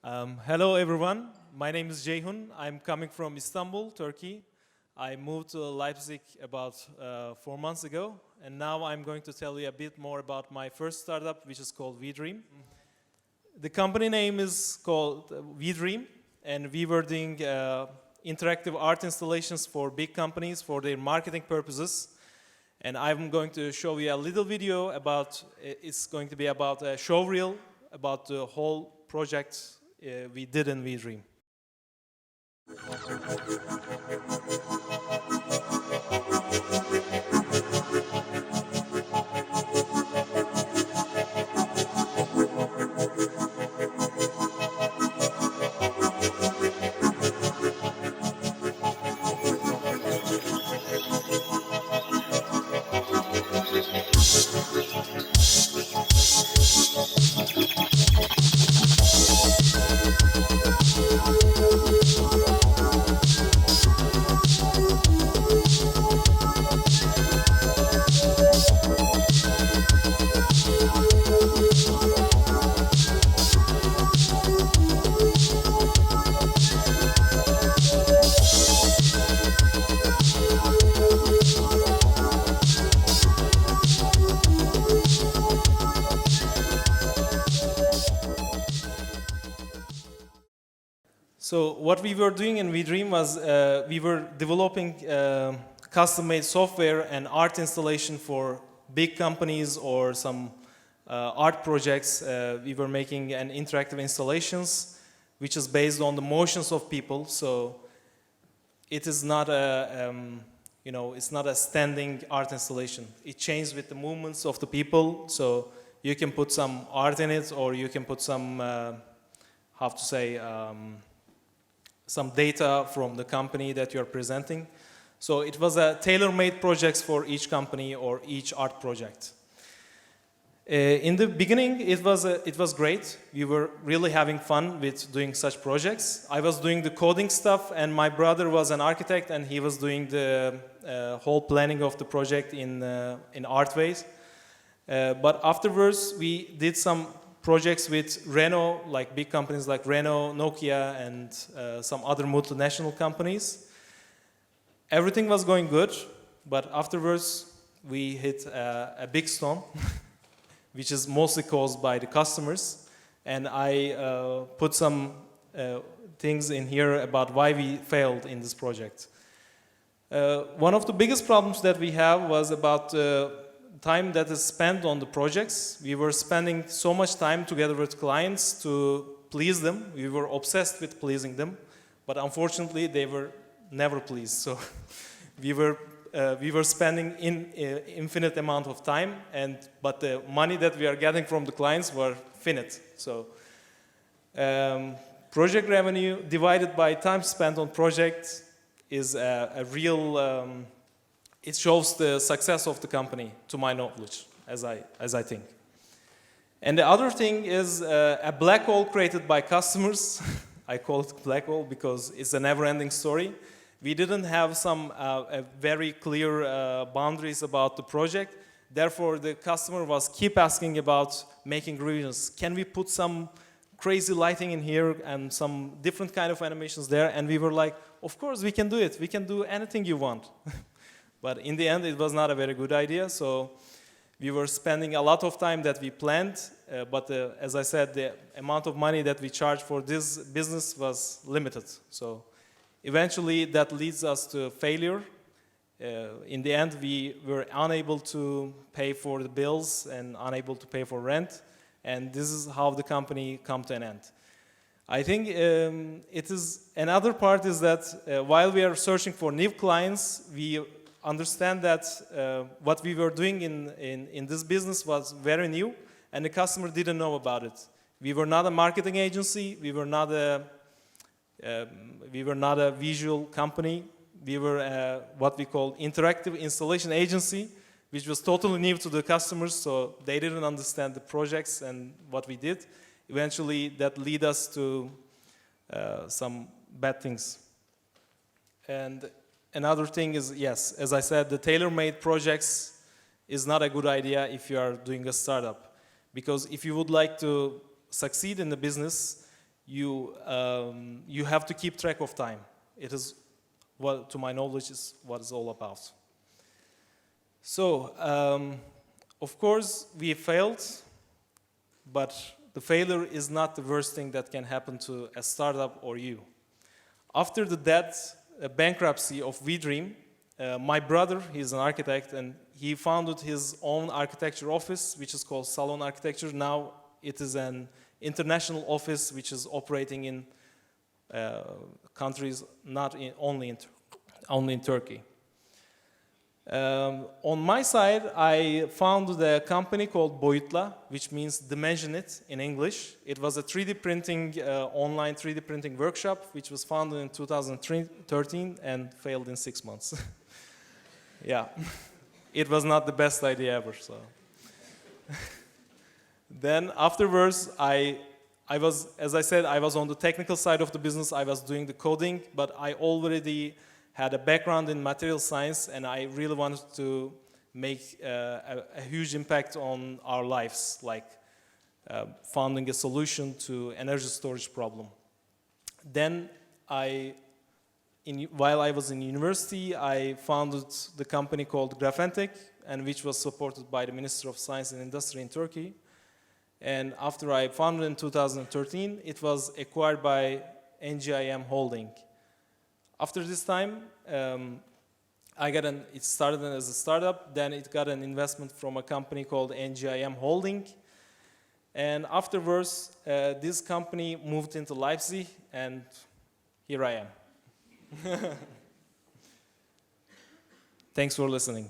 Hello everyone, my name is Seyhun. I'm coming from Istanbul, Turkey. I moved to Leipzig about 4 months ago, and now I'm going to tell you a bit more about my first startup, which is called WeDream. The company name is called WeDream, and we were doing interactive art installations for big companies for their marketing purposes. And I'm going to show you a little video about, it's going to be about a showreel about the whole project we did in WeDream. So what we were doing in WeDream was we were developing custom-made software and art installation for big companies or some art projects. We were making an interactive installations which is based on the motions of people. So it is not a it's not a standing art installation. It changes with the movements of the people. So you can put some art in it, or you can put some some data from the company that you're presenting. So it was a tailor-made projects for each company or each art project. In the beginning, it was great. We were really having fun with doing such projects. I was doing the coding stuff, and my brother was an architect, and he was doing the whole planning of the project in art ways. But afterwards, we did some projects with Renault, like big companies like Renault, Nokia, and some other multinational companies. Everything was going good, but afterwards we hit a big storm, which is mostly caused by the customers. And I put some things in here about why we failed in this project. One of the biggest problems that we have was about time that is spent on the projects. We were spending so much time together with clients to please them. We were obsessed with pleasing them, but unfortunately they were never pleased. So we were spending infinite amount of time, but the money that we are getting from the clients were finite. So project revenue divided by time spent on projects is a real it shows the success of the company, to my knowledge, as I think. And the other thing is a black hole created by customers. I call it black hole because it's a never-ending story. We didn't have some very clear boundaries about the project. Therefore, the customer was keep asking about making revisions. Can we put some crazy lighting in here and some different kind of animations there? And we were like, of course, we can do it. We can do anything you want. But in the end, it was not a very good idea. So we were spending a lot of time that we planned. But as I said, the amount of money that we charged for this business was limited. So eventually, that leads us to failure. In the end, we were unable to pay for the bills and unable to pay for rent. And this is how the company came to an end. I think it is another part is that while we are searching for new clients, we understand that what we were doing in this business was very new, and the customer didn't know about it. We were not a marketing agency. We were not a visual company. We were what we call interactive installation agency, which was totally new to the customers, so they didn't understand the projects and what we did. Eventually, that led us to some bad things. And another thing is, yes, as I said, the tailor-made projects is not a good idea if you are doing a startup. Because if you would like to succeed in the business, you have to keep track of time. It is what, to my knowledge, is what it's all about. So, of course, we failed, but the failure is not the worst thing that can happen to a startup or you. After the bankruptcy of WeDream, my brother, he's an architect, and he founded his own architecture office, which is called Salon Architecture. Now it is an international office which is operating in countries not only in Turkey. On my side, I founded a company called Boyutla, which means Dimension It in English. It was a 3D printing, online 3D printing workshop, which was founded in 2013 and failed in 6 months. Yeah, it was not the best idea ever. So, then afterwards, I was, as I said, I was on the technical side of the business. I was doing the coding, but I already had a background in material science, and I really wanted to make a huge impact on our lives, like finding a solution to energy storage problem. Then while I was in university, I founded the company called Graphitech, and which was supported by the Minister of Science and Industry in Turkey. And after I founded in 2013, it was acquired by NGIM Holding. After this time, it started as a startup, then it got an investment from a company called NGIM Holding. And afterwards, this company moved into Leipzig, and here I am. Thanks for listening.